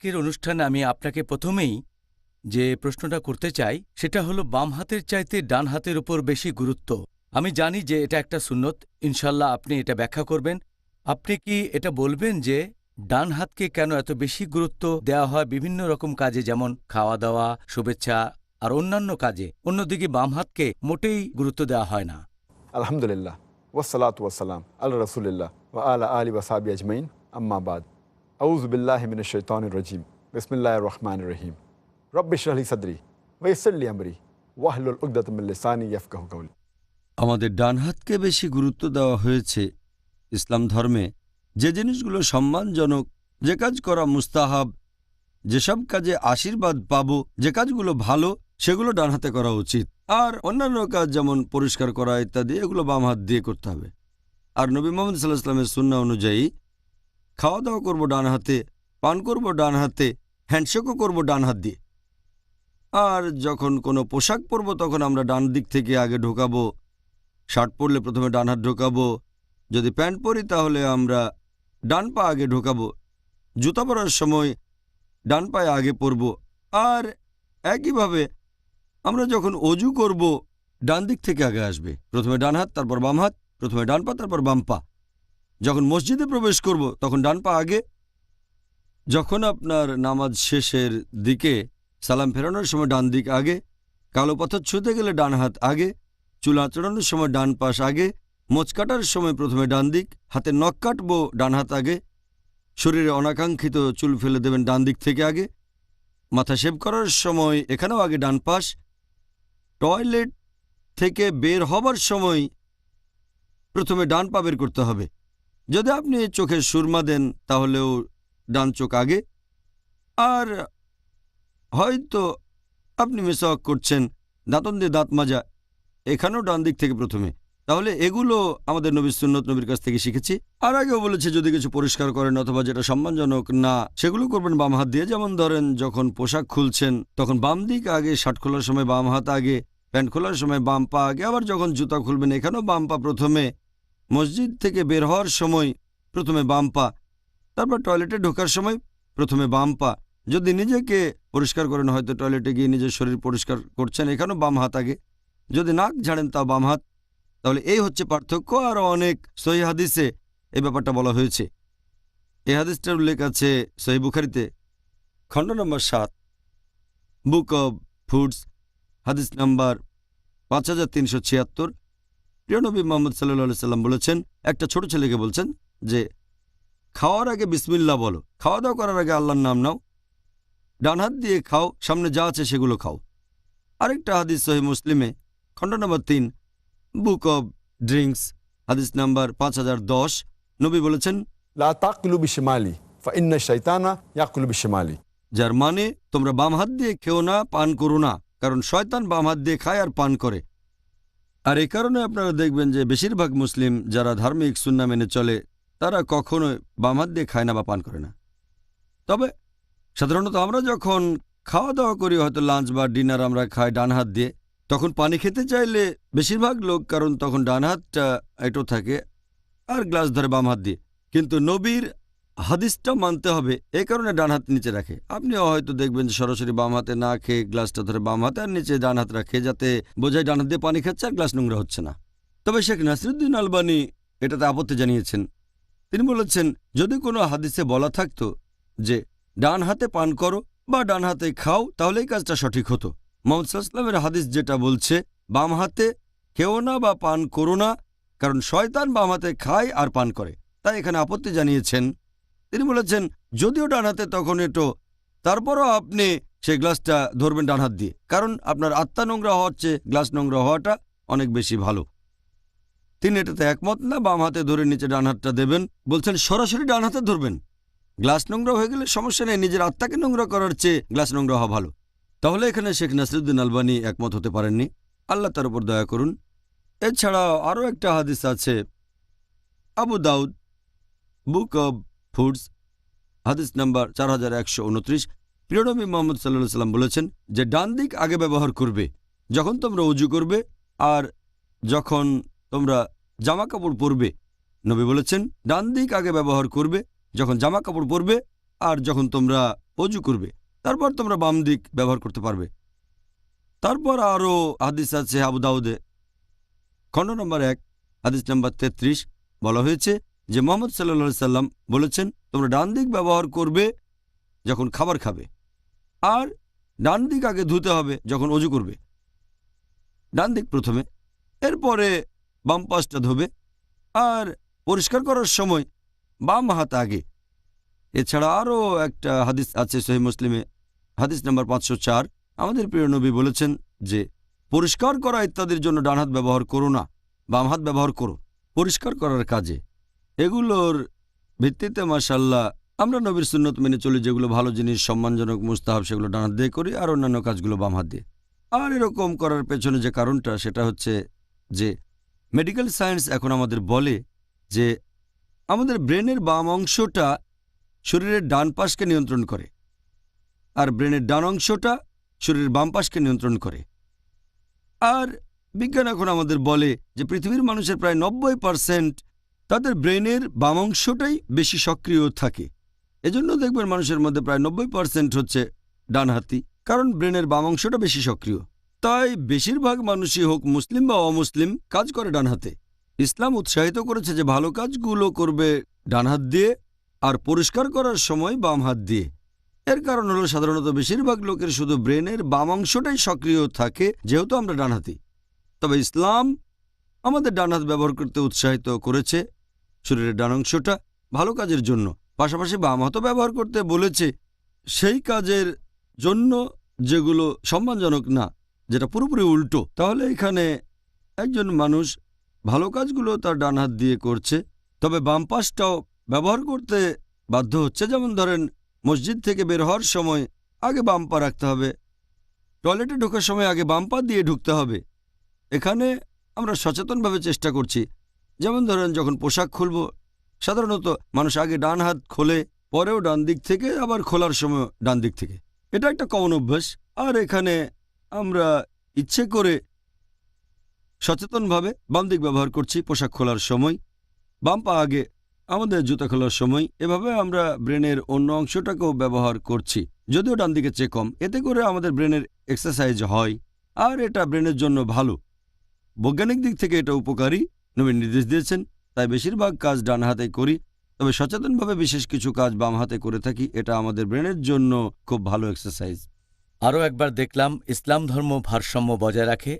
আজকের অনুষ্ঠানে আমি আপনাকে প্রথমেই যে প্রশ্নটা করতে চাই সেটা হলো বাম হাতের চাইতে ডান হাতের উপর বেশি গুরুত্ব। আমি জানি যে এটা একটা সুন্নত, ইনশাল্লাহ আপনি এটা ব্যাখ্যা করবেন। আপনি কি এটা বলবেন যে ডান হাতকে কেন এত বেশি গুরুত্ব দেওয়া হয় বিভিন্ন রকম কাজে, যেমন খাওয়া দাওয়া, শুভেচ্ছা আর অন্যান্য কাজে, অন্যদিকে বাম হাতকে মোটেই গুরুত্ব দেওয়া হয় না? আলহামদুলিল্লাহ ওয়াসসালাতু ওয়াসসালাম আলা রাসূলিল্লাহ ওয়া আলা আলিহি ওয়া সাহবিহি আজমাইন আম্মা বাদ আউযু বিল্লাহি মিনাশ শাইতানির রাজিম বিসমিল্লাহির রহমানির রহিম রব্বি ইশরাহ লি সাদরি ওয়া ইয়াসসির লি আমরি ওয়াহলুল উকদাতাম মিন লিসানি ইয়াফকাহু কাওলি। আমাদের ডান হাতকে বেশি গুরুত্ব দেওয়া হয়েছে ইসলাম ধর্মে। যে জিনিসগুলো সম্মানজনক, যে কাজ করা মুস্তাহাব, যেসব কাজে আশীর্বাদ পাবো, যে কাজগুলো ভালো, সেগুলো ডান হাতে করা উচিত। আর অন্যান্য কাজ যেমন পরিষ্কার করা ইত্যাদি, এগুলো বাম হাত দিয়ে করতে হবে। আর নবী মুহাম্মদ সাল্লাল্লাহু আলাইহি ওয়াসাল্লামের সুন্নাহ অনুযায়ী খাওয়া দাওয়া করবো ডান হাতে, পান করবো ডান হাতে, হ্যান্ডশেকও করবো ডান হাত দিয়ে। আর যখন কোনো পোশাক পরবো তখন আমরা ডান দিক থেকে আগে ঢোকাবো। শার্ট পরলে প্রথমে ডান হাত ঢোকাবো, যদি প্যান্ট পরি তাহলে আমরা ডান পা আগে ঢোকাবো। জুতা পরার সময় ডান পায়ে আগে পরব। আর একইভাবে আমরা যখন অজু করব ডান দিক থেকে আগে আসবে, প্রথমে ডান হাত তারপর বাম হাত, প্রথমে ডান পা তারপর বাম পা। যখন মসজিদে প্রবেশ করব তখন ডান পা আগে। যখন আপনার নামাজ শেষের দিকে সালাম ফেরানোর সময় ডান দিক আগে, কালো পাথর ছুঁতে গেলে ডান হাত আগে, চুল আঁচড়ানোর সময় ডান পাশ আগে, মোচ কাটার সময় প্রথমে ডান দিক, হাতে নখ কাটবো ডান হাত আগে, শরীরে অনাকাঙ্ক্ষিত চুল ফেলে দেবেন ডান দিক থেকে আগে, মাথা শেভ করার সময় এখানেও আগে ডান পাশ, টয়লেট থেকে বের হবার সময় প্রথমে ডান পা বের করতে হবে। যদি আপনি চোখে সুরমা দেন তাহলেও ডান চোখ আগে। আর হয়তো আপনি মিসওয়াক করছেন, দাঁতন দিয়ে দাঁত মাজা, এখানেও ডান দিক থেকে প্রথমে। তাহলে এগুলো আমাদের নবীর সুন্নত, নবীর কাছ থেকে শিখেছি। আর আগেও বলেছে যদি কিছু পরিষ্কার করেন অথবা যেটা সম্মানজনক না, সেগুলো করবেন বাম হাত দিয়ে। যেমন ধরেন যখন পোশাক খুলছেন তখন বাম দিক আগে, শার্ট খোলার সময় বাম হাত আগে, প্যান্ট খোলার সময় বাম পা আগে। আবার যখন জুতা খুলবেন এখানেও বাম পা প্রথমে, মসজিদ থেকে বের হওয়ার সময় প্রথমে বাম পা, তারপর টয়লেটে ঢোকার সময় প্রথমে বাম পা। যদি নিজেকে পরিষ্কার করেন, হয়তো টয়লেটে গিয়ে নিজের শরীর পরিষ্কার করছেন, এখানেও বাম হাত আগে। যদি নাক ঝাড়েন তা বাম হাত। তাহলে এই হচ্ছে পার্থক্য। আর অনেক সহিহ হাদিসে এই ব্যাপারটা বলা হয়েছে। এই হাদিসটার উল্লেখ আছে সহিহ বুখারীতে, খণ্ড নম্বর 7, বুক অব ফুডস, হাদিস নাম্বার 5376। প্রিয় নবী মুহাম্মদ সাল্লাল্লাহু আলাইহি সাল্লাম বলেছেন, একটা ছোট ছেলেকে বলছেন যে খাওয়ার আগে বিসমিল্লাহ বলো, খাওয়া দাওয়া করার আগে আল্লাহর নাম নাও, ডান হাত দিয়ে খাও, সামনে যা আছে সেগুলো খাও। আরেকটা হাদিস সহিহ মুসলিমে, খণ্ড নম্বর 3, বুক অব ড্রিঙ্কস, হাদিস নাম্বার 5010, নবী বলেছেন, লা তাকুলু বিশিমালি ফা ইন্না শাইতানা ইয়াকুলু বিশিমালি। যার মানে তোমরা বাম হাত দিয়ে খেও না, পান করো না, কারণ শয়তান বাম হাত দিয়ে খায় আর পান করে। আর এই কারণে আপনারা দেখবেন যে বেশিরভাগ মুসলিম যারা ধার্মিক সুন্নাহ মেনে চলে তারা কখনোই বাম হাত দিয়ে খায় না বা পান করে না। তবে সাধারণত আমরা যখন খাওয়া দাওয়া করি, হয়তো লাঞ্চ বা ডিনার আমরা খাই ডান হাত দিয়ে, তখন পানি খেতে চাইলে বেশিরভাগ লোক, কারণ তখন ডান হাতটা এঁটো থাকে আর গ্লাস ধরে বাম হাত দিয়ে। কিন্তু নবীর হাদিসটা মানতে হবে, এই কারণে ডান হাত নিচে রাখে। আপনিও হয়তো দেখবেন যে সরাসরি বাম হাতে না খেয়ে গ্লাসটা ধরে বাম হাতে আর নিচে ডান হাত রাখে, যাতে বোঝায় ডান হাত দিয়ে পানি খাচ্ছে আর গ্লাস নোংরা হচ্ছে না। তবে শেখ নাসিরুদ্দিন আলবানী এটাতে আপত্তি জানিয়েছেন। তিনি বলেছেন, যদি কোনো হাদিসে বলা থাকতো যে ডান হাতে পান করো বা ডান হাতে খাও, তাহলে এই কাজটা সঠিক হতো। মুহাম্মদ সাল্লাল্লাহু আলাইহি ওয়াসাল্লামের হাদিস যেটা বলছে বাম হাতে খেও না বা পান করো না, কারণ শয়তান বাম হাতে খায় আর পান করে, তাই এখানে আপত্তি জানিয়েছেন। তিনি বলেছেন যদিও ডান হাতে তখন এটো, তারপরও আপনি সেই গ্লাসটা ধরবেন ডান হাত দিয়ে, কারণ আপনার আত্মা নোংরা হওয়ার চেয়ে গ্লাস নোংরা হওয়াটা অনেক বেশি ভালো। তিনি এটাতে একমত না, বাম হাতে ধরে নিচে ডান হাতটা দেবেন। বলছেন সরাসরি ডান হাতে ধরবেন, গ্লাস নোংরা হয়ে গেলে সমস্যা নেই, নিজের আত্মাকে নোংরা করার চেয়ে গ্লাস নোংরা হওয়া ভালো। তাহলে এখানে শেখ নাসিরুদ্দিন আলবানী একমত হতে পারেননি, আল্লাহ তার উপর দয়া করুন। এছাড়াও আরও একটা হাদিস আছে, আবু দাউদ, বুক অব ফুডস, হাদিস নাম্বার 4129। প্রিয় নবী মুহাম্মদ সাল্লাল্লাহু আলাইহি সাল্লাম বলেছেন যে ডান দিক আগে ব্যবহার করবে যখন তোমরা উজু করবে আর যখন তোমরা জামা কাপড় পরবে। নবী বলেছেন ডান দিক আগে ব্যবহার করবে যখন জামা কাপড় পরবে আর যখন তোমরা অজু করবে, তারপর তোমরা বাম দিক ব্যবহার করতে পারবে। তারপর আরও হাদিস আছে আবু দাউদে খণ্ড নম্বর 1 হাদিস নম্বর 33 বলা হয়েছে যে মুহাম্মদ সাল্লাল্লাহু সাল্লাম বলেছেন, তোমরা ডান দিক ব্যবহার করবে যখন খাবার খাবে, আর ডান দিক আগে ধুতে হবে যখন অজু করবে। ডান দিক প্রথমে, এরপরে বাম পাশটা ধোবে, আর পরিষ্কার করার সময় বাম হাত আগে। এছাড়া আরও একটা হাদিস আছে সহিহ মুসলিমে হাদিস নাম্বার 504। আমাদের প্রিয় নবী বলেছেন যে পরিষ্কার করা ইত্যাদির জন্য ডান হাত ব্যবহার করো না, বাম হাত ব্যবহার করো পরিষ্কার করার কাজে। এগুলোর ভিত্তিতে মাশাআল্লাহ আমরা নবীর সুন্নত মেনে চলি, যেগুলো ভালো জিনিস, সম্মানজনক, মুস্তাহাব, সেগুলো ডান হাত দিয়ে করি, আর অন্যান্য কাজগুলো বাম হাত দিয়ে। আর এরকম করার পেছনে যে কারণটা সেটা হচ্ছে যে মেডিকেল সায়েন্স এখন আমাদের বলে যে আমাদের ব্রেনের বাম অংশটা শরীরের ডান পাশকে নিয়ন্ত্রণ করে, আর ব্রেনের ডান অংশটা শরীরের বাম পাশকে নিয়ন্ত্রণ করে। আর বিজ্ঞান এখন আমাদের বলে যে পৃথিবীর মানুষের প্রায় 90% তাদের ব্রেনের বাম অংশটাই বেশি সক্রিয় থাকে। এজন্য দেখবেন মানুষের মধ্যে প্রায় 90% হচ্ছে ডানহাতি, কারণ ব্রেনের বাম অংশটা বেশি সক্রিয়। তাই বেশিরভাগ মানুষই হোক মুসলিম বা অমুসলিম কাজ করে ডান হাতে। ইসলাম উৎসাহিত করেছে যে ভালো কাজগুলো করবে ডান হাত দিয়ে, আর পরিষ্কার করার সময় বাম হাত দিয়ে। এর কারণ হলো সাধারণত বেশিরভাগ লোকের শুধু ব্রেনের বাম অংশটাই সক্রিয় থাকে, যেহেতু আমরা ডানহাতি। তবে ইসলাম আমাদের ডান হাত ব্যবহার করতে উৎসাহিত করেছে শরীরের ডান অংশটা ভালো কাজের জন্য, পাশাপাশি বাম হাতও ব্যবহার করতে বলেছে সেই কাজের জন্য যেগুলো সম্মানজনক না, যেটা পুরোপুরি উল্টো। তাহলে এখানে একজন মানুষ ভালো কাজগুলো তার ডান হাত দিয়ে করছে, তবে বাম পাশটাও ব্যবহার করতে বাধ্য হচ্ছে। যেমন ধরেন মসজিদ থেকে বের হওয়ার সময় আগে বাম পা রাখতে হবে, টয়লেটে ঢোকার সময় আগে বাম পা দিয়ে ঢুকতে হবে। এখানে আমরা সচেতনভাবে চেষ্টা করছি। যেমন ধরেন যখন পোশাক খুলব, সাধারণত মানুষ আগে ডান হাত খোলে, পরেও ডান দিক থেকে, আবার খোলার সময় ডান দিক থেকে। এটা একটা কমন অভ্যাস। আর এখানে আমরা ইচ্ছে করে সচেতনভাবে বাম দিক ব্যবহার করছি পোশাক খোলার সময়, বাম পা আগে আমাদের জুতা খোলার সময়। এভাবে আমরা ব্রেনের অন্য অংশটাকেও ব্যবহার করছি, যদিও ডান দিকে চেয়ে কম। এতে করে আমাদের ব্রেনের এক্সারসাইজ হয়, আর এটা ব্রেনের জন্য ভালো। বৈজ্ঞানিক দিক থেকে এটা উপকারী, নবী নির্দেশ দিয়েছেন। তাই বেশিরভাগ কাজ ডান হাতে করি, তবে সচেতনভাবে বিশেষ কিছু কাজ বাম হাতে করে থাকি। এটা আমাদের ব্রেনের জন্য খুব ভালো এক্সারসাইজ। আরও একবার দেখলাম ইসলাম ধর্ম ভারসাম্য বজায় রাখে।